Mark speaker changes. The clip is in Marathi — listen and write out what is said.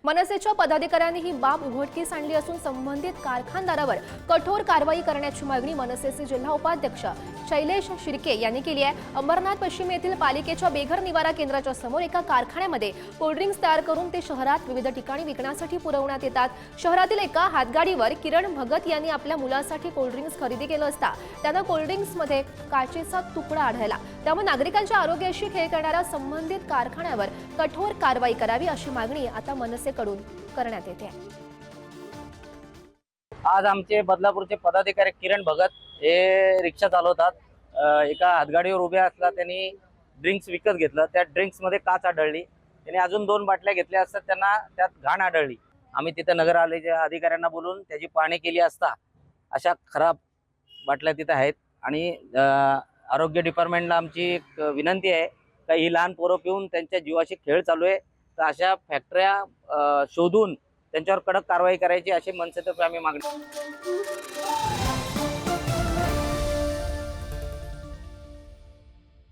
Speaker 1: मनसेच्या पदाधिकाऱ्यांनी ही बाब उघडकीस आणली असून संबंधित कारखानदारावर कठोर कारवाई करण्याची मागणी मनसेचे जिल्हा उपाध्यक्ष शैलेश शिर्के यांनी केली आहे। अंबरनाथ पश्चिम येथील पालिकेच्या बेघर निवारा केंद्राच्या समोर एका कारखान्यामध्ये कोल्ड्रिंक्स तयार करून ते शहरात विविध ठिकाणी विकण्यासाठी पुरवण्यात येतात। शहरातील एका हातगाडीवर किरण भगत यांनी आपल्या मुलासाठी कोल्ड्रिंक्स खरेदी केलं असता त्यांना कोल्ड्रिंक्समध्ये काचेचा तुकडा आढळला। त्यामुळे नागरिकांच्या आरोग्याशी खेळ करणाऱ्या संबंधित कारखान्यावर कठोर कारवाई करावी अशी मागणी आता मनसेकडून करण्यात येते।
Speaker 2: आज आमचे बदलापूरचे पदाधिकारी किरण भगत हे रिक्षा चालवतात। एका हातगाडीवर उभे असला त्यांनी ड्रिंक्स विकत घेतलं। त्या ड्रिंक्स मध्ये काच आढळली। त्यांनी अजून 2 बाटल्या घेतल्या असतात, त्यांना त्यात घाण आढळली। आम्ही तिथे नगर अधिकाऱ्यांना बोलून त्याची पाहणी केली असता अशा खराब बाटल्या तिथे आहेत। आणि आरोग्य डिपार्टमेंटला आमची एक विनंती आहे का ही लहान पोरं पिऊन त्यांच्या जीवाशी खेळ चालू आहे, तर अशा फॅक्टऱ्या शोधून त्यांच्यावर कडक कारवाई करायची अशी मनसेतर्फे आम्ही मागणी